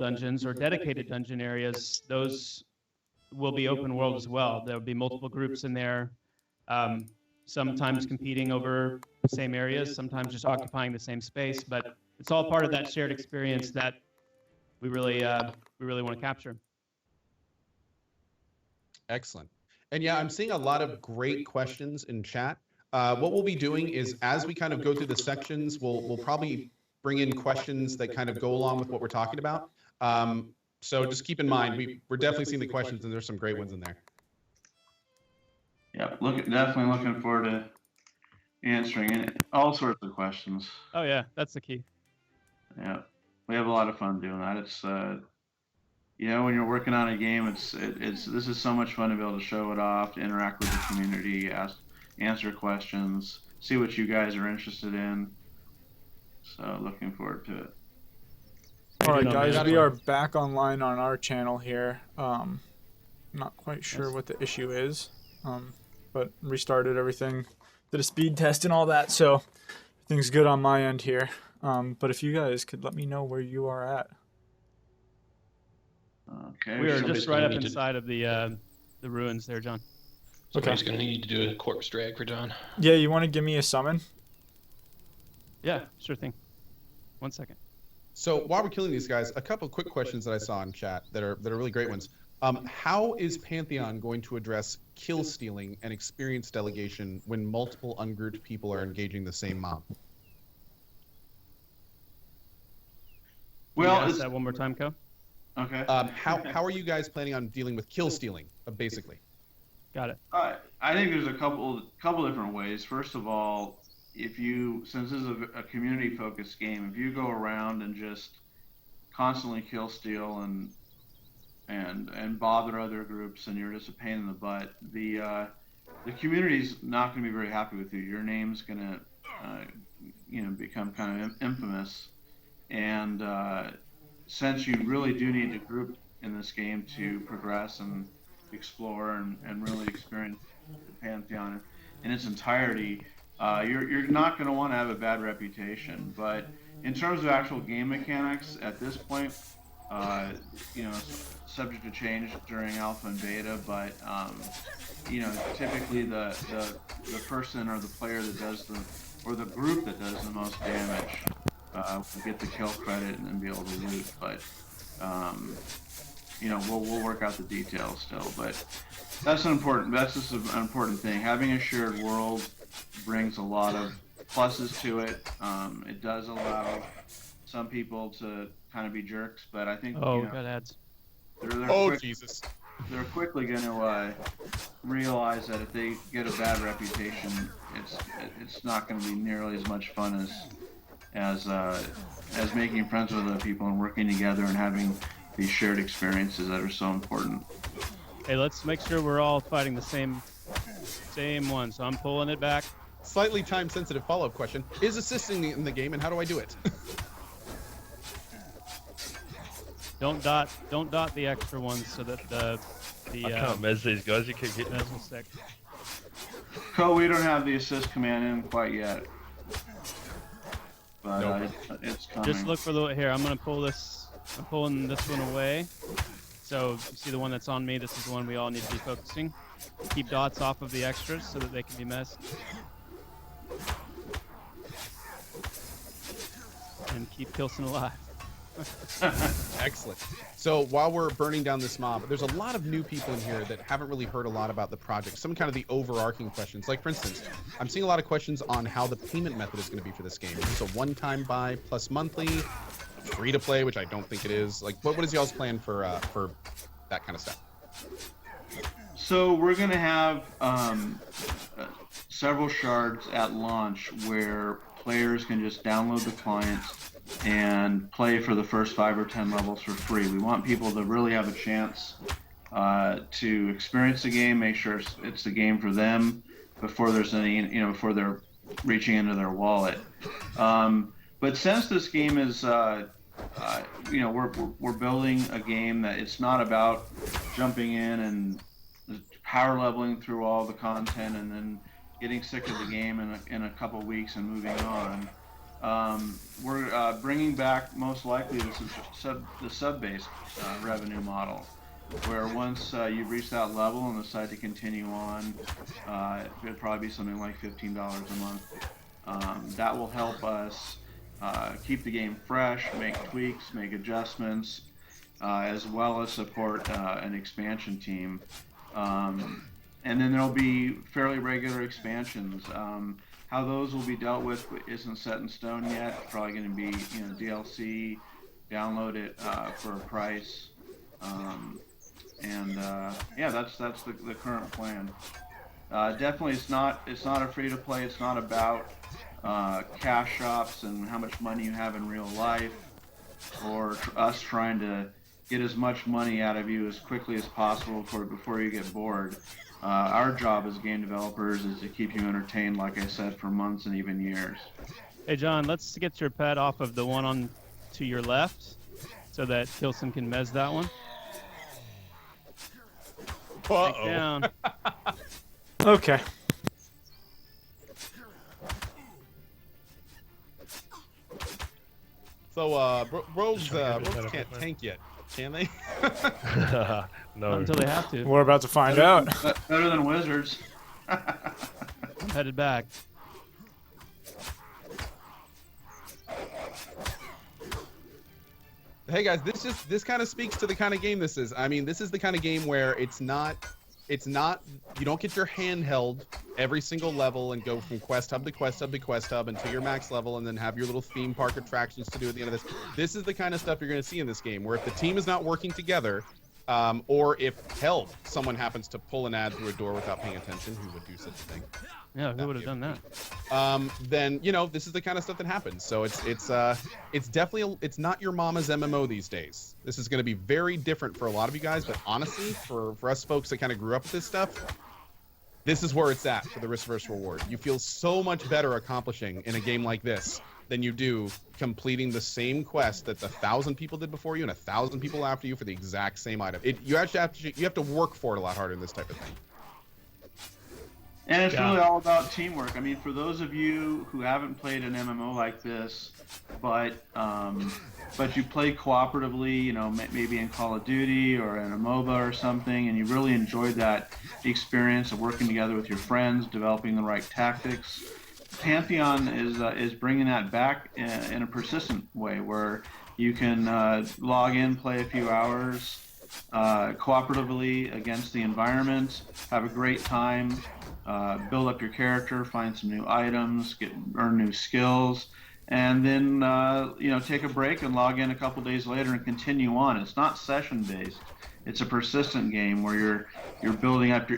dungeons or dedicated dungeon areas, those will be open world as well. There will be multiple groups in there, sometimes competing over the same areas, sometimes just occupying the same space, but it's all part of that shared experience that we really want to capture. Excellent. And yeah, I'm seeing a lot of great questions in chat. What we'll be doing is, as we kind of go through the sections, we'll probably bring in questions that kind of go along with what we're talking about. So just keep in mind, we're definitely seeing the questions, and there's some great ones in there. Yeah, definitely looking forward to answering all sorts of questions. Oh yeah, that's the key. Yeah, we have a lot of fun doing that. It's you know, when you're working on a game, this is so much fun to be able to show it off, to interact with the community, answer questions, see what you guys are interested in. So looking forward to it. All right, guys, we are back online on our channel here. Not quite sure what the issue is, but restarted everything, did a speed test and all that, so everything's good on my end here. But if you guys could let me know where you are at. Okay. We are just right up inside of the ruins there, John. Somebody's going to need to do a corpse drag for John. Yeah, you want to give me a summon? Yeah, sure thing. 1 second. So while we're killing these guys, a couple quick questions that I saw in chat that are really great ones. How is Pantheon going to address kill stealing and experience delegation when multiple ungrouped people are engaging the same mob? Well, ask that one more time, Cohh. Okay. How are you guys planning on dealing with kill stealing, basically? Got it. I think there's a couple different ways. First of all, since this is a community-focused game, if you go around and just constantly kill steal and bother other groups, and you're just a pain in the butt, the community's not going to be very happy with you. Your name's going to become kind of infamous, and since you really do need to group in this game to progress and explore and really experience the Pantheon in its entirety, you're not going to want to have a bad reputation. But in terms of actual game mechanics, at this point, subject to change during alpha and beta, but typically the person or the player that does or the group that does the most damage will get the kill credit and be able to loot. But we'll work out the details still. But that's just an important thing. Having a shared world brings a lot of pluses to it. It does allow some people to kind of be jerks, but I think got ads. Jesus. They're quickly going to realize that if they get a bad reputation, it's not going to be nearly as much fun as making friends with other people and working together and having these shared experiences that are so important. Hey, let's make sure we're all fighting the same one. So I'm pulling it back. Slightly time-sensitive follow-up question: is assisting in the game, and how do I do it? Don't dot the extra ones so that the I can't mez these guys. You keep hitting mez will stick. Cohh, we don't have the assist command in quite yet, but it's coming. Just look for here. I'm pulling this one away. So you see the one that's on me. This is the one we all need to be focusing. Keep dots off of the extras so that they can be messed. And keep Kilson alive. Excellent. So while we're burning down this mob, there's a lot of new people in here that haven't really heard a lot about the project. Some kind of the overarching questions. Like, for instance, I'm seeing a lot of questions on how the payment method is going to be for this game. Is it a one-time buy plus monthly, free to play, which I don't think it is? Like, what is y'all's plan for that kind of stuff? So we're going to have several shards at launch where players can just download the client and play for the first 5 or 10 levels for free. We want people to really have a chance to experience the game, make sure it's the game for them before there's any, before they're reaching into their wallet. But since this game is, we're building a game that it's not about jumping in and power leveling through all the content and then getting sick of the game in a couple weeks and moving on. we're bringing back most likely the sub-based revenue model, where once you've reached that level and decide to continue on, it'd probably be something like $15 a month. That will help us keep the game fresh, make tweaks, make adjustments, as well as support an expansion team. And then there'll be fairly regular expansions. How those will be dealt with isn't set in stone yet. It's probably going to be, DLC, download it for a price, that's the current plan. Definitely, it's not a free to play. It's not about cash shops and how much money you have in real life, or us trying to get as much money out of you as quickly as possible before you get bored. Our job as game developers is to keep you entertained, like I said, for months and even years. Hey, John, let's get your pet off of the one on to your left so that Kilson can mez that one. Uh-oh. Take down. Okay. So, rogues can't tank yet, can they? No. Not until they have to. We're about to find out. Better than wizards. I'm headed back. Hey guys, this kind of speaks to the kind of game this is. I mean, this is the kind of game where it's not you don't get your hand held every single level and go from quest hub to quest hub to quest hub until you're max level and then have your little theme park attractions to do at the end of this. This is the kind of stuff you're going to see in this game, where if the team is not working together, or if someone happens to pull an ad through a door without paying attention, who would do such a thing? Yeah, who would have done that? Then this is the kind of stuff that happens. So it's definitely it's not your mama's MMO these days. This is going to be very different for a lot of you guys, but honestly, for us folks that kind of grew up with this stuff, this is where it's at for the risk versus reward. You feel so much better accomplishing in a game like this than you do completing the same quest that 1,000 people did before you and 1,000 people after you for the exact same item. You actually have to work for it a lot harder in this type of thing. And it's really all about teamwork. I mean, for those of you who haven't played an MMO like this, but you play cooperatively, maybe in Call of Duty or in a MOBA or something, and you really enjoyed that experience of working together with your friends, developing the right tactics. Pantheon is bringing that back in a persistent way, where you can log in, play a few hours cooperatively against the environment, have a great time. Build up your character, find some new items, earn new skills, and then take a break and log in a couple days later and continue on. It's not session based; it's a persistent game where you're building up